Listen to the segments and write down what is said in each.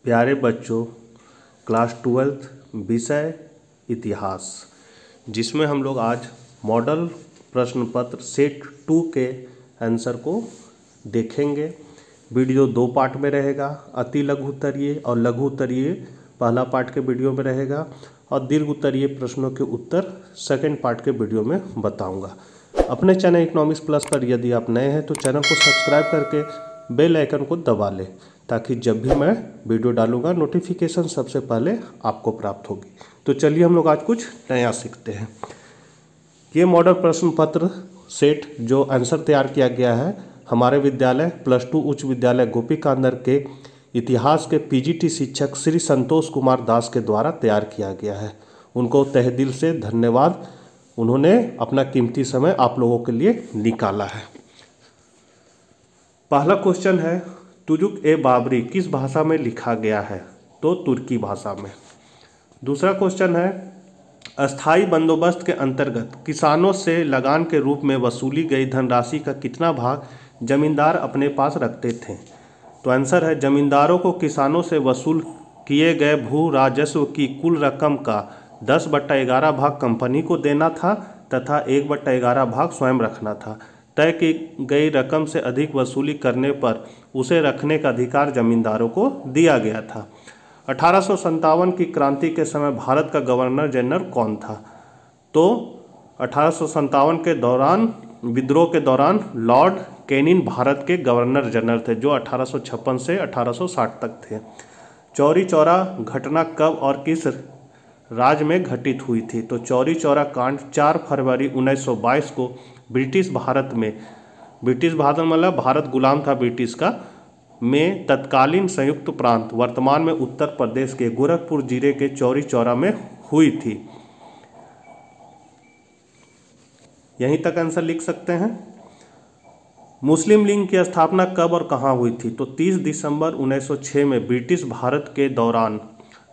प्यारे बच्चों, class 12th विषय इतिहास, जिसमें हम लोग आज मॉडल प्रश्न पत्र सेट 2 के आंसर को देखेंगे। वीडियो 2 पार्ट में रहेगा, अति लघु उत्तरीय और लघु उत्तरीय पहला पार्ट के वीडियो में रहेगा और दीर्घ उत्तरीय प्रश्नों के उत्तर सेकंड पार्ट के वीडियो में बताऊंगा। अपने चैनल इकोनॉमिक्स प्लस पर यदि आप नए हैं तो चैनल को सब्सक्राइब करके बेल आइकन को दबा लें, ताकि जब भी मैं वीडियो डालूंगा नोटिफिकेशन सबसे पहले आपको प्राप्त होगी। तो चलिए हम लोग आज कुछ नया सीखते हैं। ये मॉडल प्रश्न पत्र सेट जो आंसर तैयार किया गया है हमारे विद्यालय +2 उच्च विद्यालय गोपीकांदर के इतिहास के पीजीटी शिक्षक श्री संतोष कुमार दास के द्वारा तैयार किया गया है। उनको तहे दिल से धन्यवाद, उन्होंने अपना कीमती समय आप लोगों के लिए निकाला है। पहला क्वेश्चन है, तुजुक-ए-बाबरी किस भाषा में लिखा गया है? तो तुर्की भाषा में। दूसरा क्वेश्चन है, अस्थाई बंदोबस्त के अंतर्गत किसानों से लगान के रूप में वसूली गई धनराशि का कितना भाग जमींदार अपने पास रखते थे? तो आंसर है, जमींदारों को किसानों से वसूल किए गए भू राजस्व की कुल रकम का 10/11 भाग कंपनी को देना था तथा 1/11 भाग स्वयं रखना था। तय की गई रकम से अधिक वसूली करने पर उसे रखने का अधिकार जमींदारों को दिया गया था। 1857 की क्रांति के समय भारत का गवर्नर जनरल कौन था? तो 1857 के दौरान विद्रोह के दौरान लॉर्ड कैनिंग भारत के गवर्नर जनरल थे, जो 1856 से 1860 तक थे। चौरी चौरा घटना कब और किस राज्य में घटित हुई थी? तो चौरी चौरा कांड 4 फरवरी 1922 को ब्रिटिश भारत मतलब भारत गुलाम था ब्रिटिश का, में तत्कालीन संयुक्त प्रांत वर्तमान में उत्तर प्रदेश के गोरखपुर जिले के चौरी चौरा में हुई थी। यहीं तक आंसर लिख सकते हैं। मुस्लिम लीग की स्थापना कब और कहाँ हुई थी? तो 30 दिसंबर 1906 में ब्रिटिश भारत के दौरान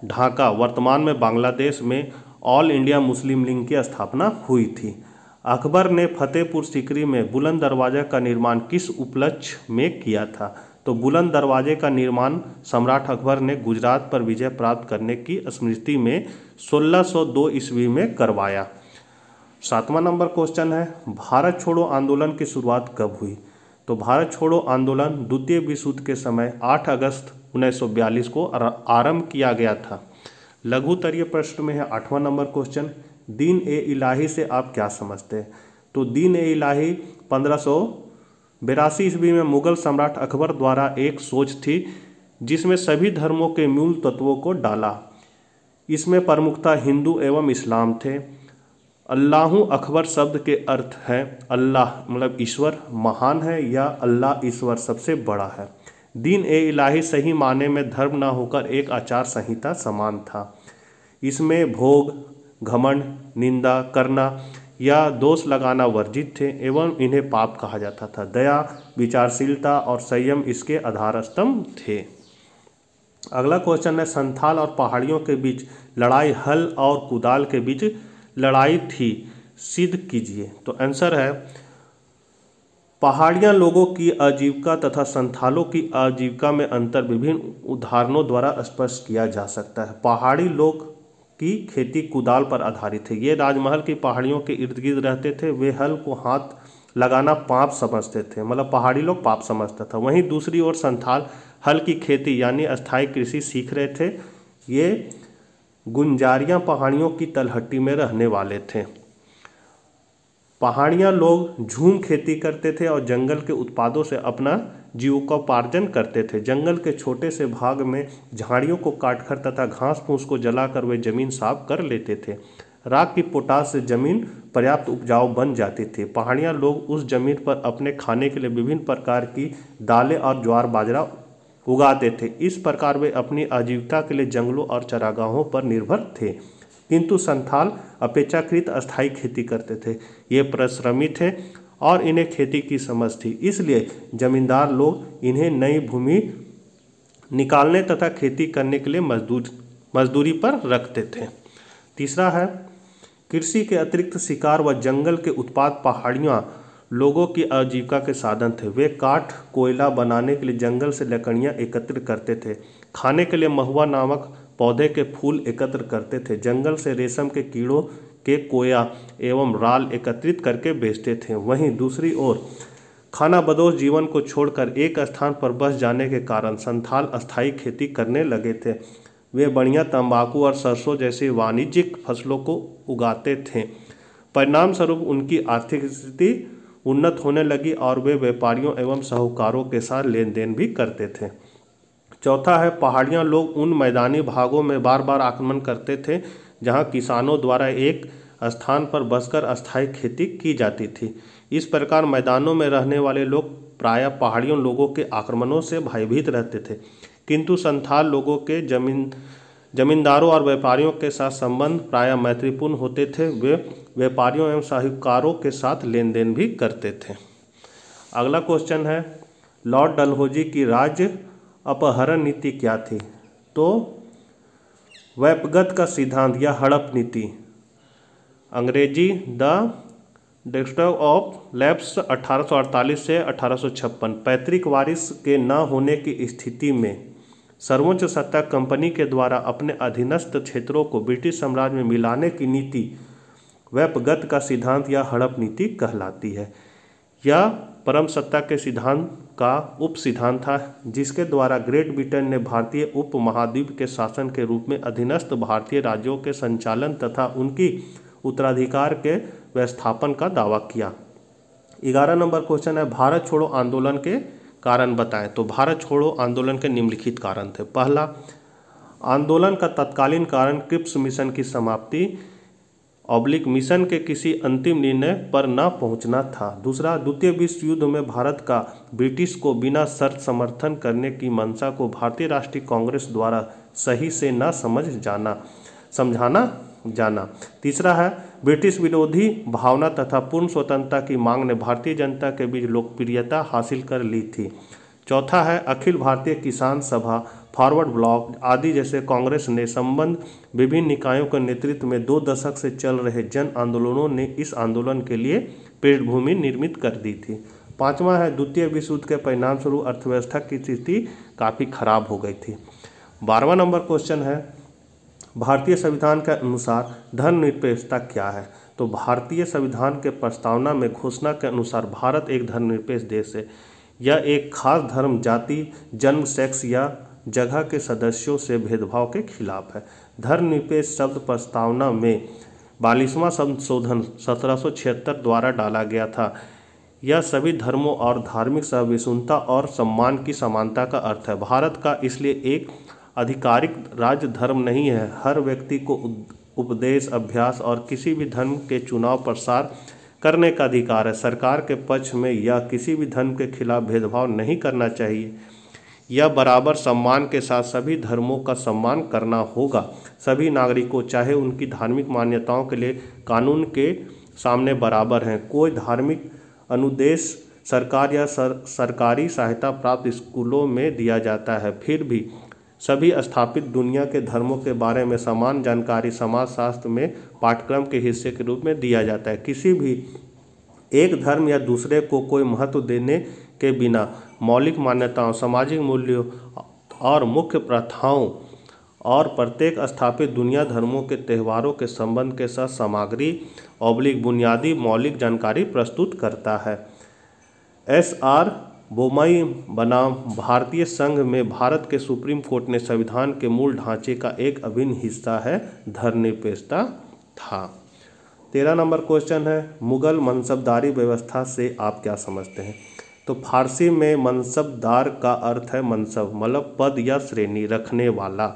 ढाका वर्तमान में बांग्लादेश में ऑल इंडिया मुस्लिम लीग की स्थापना हुई थी। अकबर ने फतेहपुर सीकरी में बुलंद दरवाजा का निर्माण किस उपलक्ष्य में किया था? तो बुलंद दरवाजे का निर्माण सम्राट अकबर ने गुजरात पर विजय प्राप्त करने की स्मृति में 1602 ईस्वी में करवाया। 7वां नंबर क्वेश्चन है, भारत छोड़ो आंदोलन की शुरुआत कब हुई? तो भारत छोड़ो आंदोलन द्वितीय विश्व युद्ध के समय 8 अगस्त 1942 को आरंभ किया गया था। लघु उत्तरीय प्रश्न में है 8वां नंबर क्वेश्चन, दीन-ए-इलाही से आप क्या समझते हैं? तो दीन-ए-इलाही 1582 ईस्वी में मुगल सम्राट अकबर द्वारा एक सोच थी जिसमें सभी धर्मों के मूल तत्वों को डाला। इसमें प्रमुखतः हिंदू एवं इस्लाम थे। अल्लाहु अकबर शब्द के अर्थ है अल्लाह मतलब ईश्वर महान है या अल्लाह ईश्वर सबसे बड़ा है। दीन-ए-इलाही सही माने में धर्म न होकर एक आचार संहिता समान था। इसमें भोग, घमंड, निंदा करना या दोष लगाना वर्जित थे एवं इन्हें पाप कहा जाता था। दया, विचारशीलता और संयम इसके आधार स्तंभ थे। अगला क्वेश्चन है, संथाल और पहाड़ियों के बीच लड़ाई हल और कुदाल के बीच लड़ाई थी, सिद्ध कीजिए। तो आंसर है, पहाड़ियाँ लोगों की आजीविका तथा संथालों की आजीविका में अंतर विभिन्न उदाहरणों द्वारा स्पष्ट किया जा सकता है। पहाड़ी लोग की खेती कुदाल पर आधारित है। ये राजमहल की पहाड़ियों के इर्द गिर्द रहते थे। वे हल को हाथ लगाना पाप समझते थे, मतलब पहाड़ी लोग पाप समझता था। वहीं दूसरी ओर संथाल हल की खेती यानी अस्थायी कृषि सीख रहे थे। ये गुंजारियाँ पहाड़ियों की तलहटी में रहने वाले थे। पहाड़ियाँ लोग झूम खेती करते थे और जंगल के उत्पादों से अपना जीविकोपार्जन करते थे। जंगल के छोटे से भाग में झाड़ियों को काटकर तथा घास फूस को जलाकर वे जमीन साफ कर लेते थे। राख की पोटाश से जमीन पर्याप्त उपजाऊ बन जाती थी। पहाड़ियाँ लोग उस जमीन पर अपने खाने के लिए विभिन्न प्रकार की दालें और ज्वार बाजरा उगाते थे। इस प्रकार वे अपनी आजीविका के लिए जंगलों और चरागाहों पर निर्भर थे। किंतु संथाल अपेक्षाकृत अस्थायी खेती करते थे। ये परिश्रमी थे और इन्हें खेती की समझ थी, इसलिए जमींदार लोग इन्हें नई भूमि निकालने तथा खेती करने के लिए मजदूरी पर रखते थे। तीसरा है, कृषि के अतिरिक्त शिकार व जंगल के उत्पाद पहाड़ियाँ लोगों की आजीविका के साधन थे। वे काठ कोयला बनाने के लिए जंगल से लकड़ियाँ एकत्रित करते थे। खाने के लिए महुआ नामक पौधे के फूल एकत्र करते थे। जंगल से रेशम के कीड़ों के कोया एवं राल एकत्रित करके बेचते थे। वहीं दूसरी ओर खानाबदोश जीवन को छोड़कर एक स्थान पर बस जाने के कारण संथाल अस्थायी खेती करने लगे थे। वे बढ़िया तंबाकू और सरसों जैसी वाणिज्यिक फसलों को उगाते थे। परिणाम स्वरूप उनकी आर्थिक स्थिति उन्नत होने लगी और वे व्यापारियों एवं साहूकारों के साथ लेन देन भी करते थे। चौथा है, पहाड़ियाँ लोग उन मैदानी भागों में बार बार आक्रमण करते थे जहाँ किसानों द्वारा एक स्थान पर बसकर अस्थायी खेती की जाती थी। इस प्रकार मैदानों में रहने वाले लोग प्रायः पहाड़ियों लोगों के आक्रमणों से भयभीत रहते थे, किंतु संथाल लोगों के जमींदारों और व्यापारियों के साथ संबंध प्रायः मैत्रीपूर्ण होते थे। वे व्यापारियों एवं साहूकारों के साथ लेन देन भी करते थे। अगला क्वेश्चन है, लॉर्ड डलहौजी की राज्य अपहरण नीति क्या थी? तो वैपगत का सिद्धांत या हड़प नीति, अंग्रेजी द डिस्ट्रक्शन ऑफ लैप्स 1848 से 1856। पैतृक वारिस के न होने की स्थिति में सर्वोच्च सत्ता कंपनी के द्वारा अपने अधीनस्थ क्षेत्रों को ब्रिटिश साम्राज्य में मिलाने की नीति वैपगत का सिद्धांत या हड़प नीति कहलाती है। यह परम सत्ता के सिद्धांत का उप सिद्धांत था, जिसके द्वारा ग्रेट ब्रिटेन ने भारतीय उपमहाद्वीप के शासन के रूप में अधीनस्थ भारतीय राज्यों के संचालन तथा उनकी उत्तराधिकार के व्यवस्थापन का दावा किया। 11 नंबर क्वेश्चन है, भारत छोड़ो आंदोलन के कारण बताएं। तो भारत छोड़ो आंदोलन के निम्नलिखित कारण थे। पहला, आंदोलन का तत्कालीन कारण क्रिप्स मिशन की समाप्ति ऑब्लिक मिशन के किसी अंतिम निर्णय पर न पहुंचना था। दूसरा, द्वितीय विश्व युद्ध में भारत का ब्रिटिश को बिना शर्त समर्थन करने की मंशा को भारतीय राष्ट्रीय कांग्रेस द्वारा सही से न समझाना जाना। तीसरा है, ब्रिटिश विरोधी भावना तथा पूर्ण स्वतंत्रता की मांग ने भारतीय जनता के बीच लोकप्रियता हासिल कर ली थी। चौथा है, अखिल भारतीय किसान सभा, फॉरवर्ड ब्लॉक आदि जैसे कांग्रेस ने संबंध विभिन्न निकायों के नेतृत्व में 2 दशक से चल रहे जन आंदोलनों ने इस आंदोलन के लिए पृष्ठभूमि निर्मित कर दी थी। पांचवा है, द्वितीय विश्व युद्ध के परिणाम स्वरूप अर्थव्यवस्था की स्थिति काफ़ी खराब हो गई थी। 12वां नंबर क्वेश्चन है, भारतीय संविधान के अनुसार धर्मनिरपेक्षता क्या है? तो भारतीय संविधान के प्रस्तावना में घोषणा के अनुसार भारत एक धर्मनिरपेक्ष देश है। यह एक खास धर्म, जाति, जन्म, सेक्स या जगह के सदस्यों से भेदभाव के खिलाफ है। धर्मनिरपेक्ष शब्द प्रस्तावना में 42वां संशोधन 1776 द्वारा डाला गया था। यह सभी धर्मों और धार्मिक सहिष्णुता और सम्मान की समानता का अर्थ है। भारत का इसलिए एक आधिकारिक राज्य धर्म नहीं है। हर व्यक्ति को उपदेश, अभ्यास और किसी भी धर्म के चुनाव प्रसार करने का अधिकार है। सरकार के पक्ष में या किसी भी धर्म के खिलाफ भेदभाव नहीं करना चाहिए। यह बराबर सम्मान के साथ सभी धर्मों का सम्मान करना होगा। सभी नागरिकों, चाहे उनकी धार्मिक मान्यताओं के लिए कानून के सामने बराबर हैं। कोई धार्मिक अनुदेश सरकार या सरकारी सहायता प्राप्त स्कूलों में दिया जाता है। फिर भी सभी स्थापित दुनिया के धर्मों के बारे में समान जानकारी समाजशास्त्र में पाठ्यक्रम के हिस्से के रूप में दिया जाता है। किसी भी एक धर्म या दूसरे को कोई महत्व देने के बिना मौलिक मान्यताओं, सामाजिक मूल्यों और मुख्य प्रथाओं और प्रत्येक स्थापित दुनिया धर्मों के त्योहारों के संबंध के साथ सामग्री बुनियादी मौलिक जानकारी प्रस्तुत करता है। S.R. बोमई बनाम भारतीय संघ में भारत के सुप्रीम कोर्ट ने संविधान के मूल ढांचे का एक अभिन्न हिस्सा है धर्मनिरपेक्षता था। 13 नंबर क्वेश्चन है, मुगल मनसबदारी व्यवस्था से आप क्या समझते हैं? तो फारसी में मनसबदार का अर्थ है मनसब, मतलब पद या श्रेणी रखने वाला।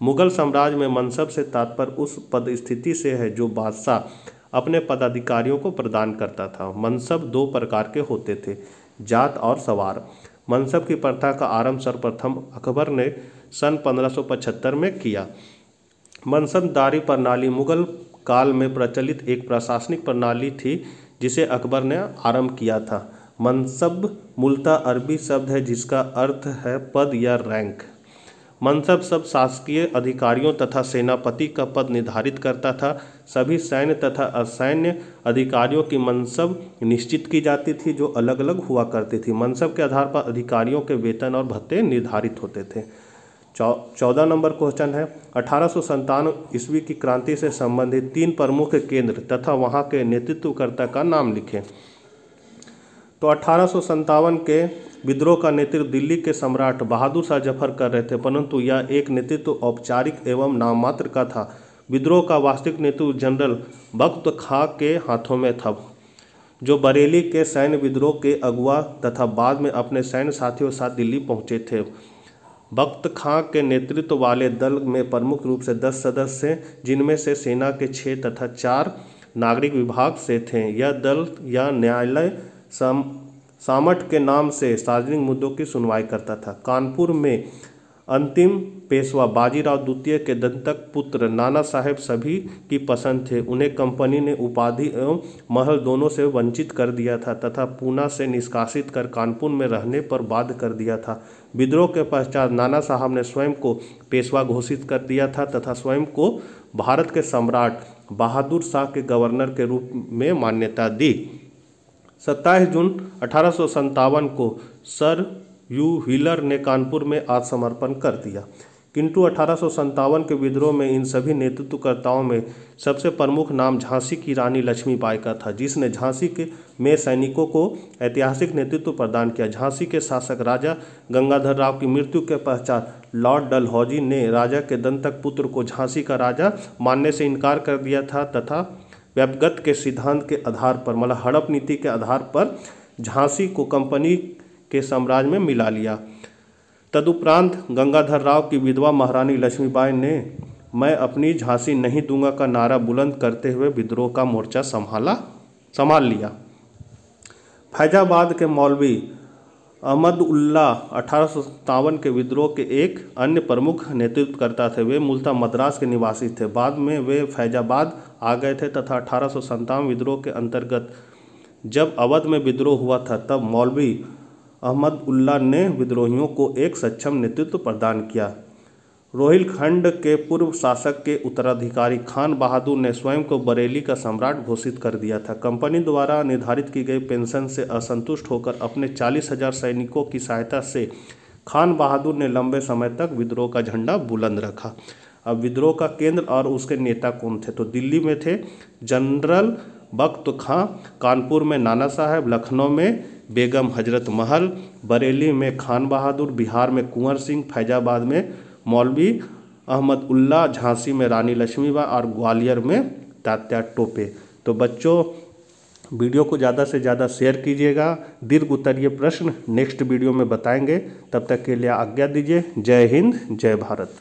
मुगल साम्राज्य में मनसब से तात्पर्य उस पद स्थिति से है जो बादशाह अपने पदाधिकारियों को प्रदान करता था। मनसब 2 प्रकार के होते थे, जात और सवार। मनसब की प्रथा का आरंभ सर्वप्रथम अकबर ने सन 1575 में किया। मनसबदारी प्रणाली मुगल काल में प्रचलित एक प्रशासनिक प्रणाली थी जिसे अकबर ने आरंभ किया था। मनसब मूलतः अरबी शब्द है जिसका अर्थ है पद या रैंक। मनसब सब शासकीय अधिकारियों तथा सेनापति का पद निर्धारित करता था। सभी सैन्य तथा असैन्य अधिकारियों की मनसब निश्चित की जाती थी जो अलग अलग हुआ करती थी। मनसब के आधार पर अधिकारियों के वेतन और भत्ते निर्धारित होते थे। 14 नंबर क्वेश्चन है 1857 ईस्वी की क्रांति से संबंधित 3 प्रमुख केंद्र तथा वहां के नेतृत्वकर्ता का नाम लिखें। तो 1857 के विद्रोह का नेतृत्व दिल्ली के सम्राट बहादुर शाह जफर कर रहे थे, परंतु यह एक नेतृत्व औपचारिक एवं नाममात्र का था। विद्रोह का वास्तविक नेतृत्व जनरल बख्त खां के हाथों में था, जो बरेली के सैन्य विद्रोह के अगुआ तथा बाद में अपने सैन्य साथियों के साथ दिल्ली पहुंचे थे। बख्त खां के नेतृत्व वाले दल में प्रमुख रूप से 10 सदस्य थे, जिनमें से सेना के 6 तथा 4 नागरिक विभाग से थे। यह दल या न्यायालय सामठ के नाम से सार्वजनिक मुद्दों की सुनवाई करता था। कानपुर में अंतिम पेशवा बाजीराव द्वितीय के दंतक पुत्र नाना साहेब सभी की पसंद थे। उन्हें कंपनी ने उपाधि एवं महल दोनों से वंचित कर दिया था तथा पूना से निष्कासित कर कानपुर में रहने पर बाध्य कर दिया था। विद्रोह के पश्चात नाना साहब ने स्वयं को पेशवा घोषित कर दिया था तथा स्वयं को भारत के सम्राट बहादुर शाह के गवर्नर के रूप में मान्यता दी। 27 जून 1857 को सर यू व्हीलर ने कानपुर में आत्मसमर्पण कर दिया। किंतु 1857 के विद्रोह में इन सभी नेतृत्वकर्ताओं में सबसे प्रमुख नाम झांसी की रानी लक्ष्मीबाई का था, जिसने झांसी के में सैनिकों को ऐतिहासिक नेतृत्व प्रदान किया। झांसी के शासक राजा गंगाधर राव की मृत्यु के पश्चात लॉर्ड डलहौजी ने राजा के दंतक पुत्र को झांसी का राजा मानने से इनकार कर दिया था तथा व्यपगत के सिद्धांत के आधार पर मतलब हड़प नीति के आधार पर झांसी को कंपनी के साम्राज्य में मिला लिया। तदुपरांत गंगाधर राव की विधवा महारानी लक्ष्मीबाई ने मैं अपनी झांसी नहीं दूंगा का नारा बुलंद करते हुए विद्रोह का मोर्चा संभाल लिया। फैजाबाद के मौलवी अहमद उल्ला 1857 के विद्रोह के एक अन्य प्रमुख नेतृत्वकर्ता थे। वे मूलतः मद्रास के निवासी थे। बाद में वे फैजाबाद आ गए थे तथा 1857 विद्रोह के अंतर्गत जब अवध में विद्रोह हुआ था, तब मौलवी अहमद उल्ला ने विद्रोहियों को एक सक्षम नेतृत्व प्रदान किया। रोहिलखंड के पूर्व शासक के उत्तराधिकारी खान बहादुर ने स्वयं को बरेली का सम्राट घोषित कर दिया था। कंपनी द्वारा निर्धारित की गई पेंशन से असंतुष्ट होकर अपने 40,000 सैनिकों की सहायता से खान बहादुर ने लंबे समय तक विद्रोह का झंडा बुलंद रखा। अब विद्रोह का केंद्र और उसके नेता कौन थे? तो दिल्ली में थे जनरल बख्त खां, कानपुर में नाना साहब, लखनऊ में बेगम हजरत महल, बरेली में खान बहादुर, बिहार में कुंवर सिंह, फैजाबाद में मौलवी अहमद उल्ला, झांसी में रानी लक्ष्मीबाई और ग्वालियर में तात्या टोपे। तो बच्चों, वीडियो को ज़्यादा से ज़्यादा शेयर कीजिएगा। दीर्घ उत्तरीय प्रश्न नेक्स्ट वीडियो में बताएंगे। तब तक के लिए आज्ञा दीजिए। जय हिंद, जय भारत।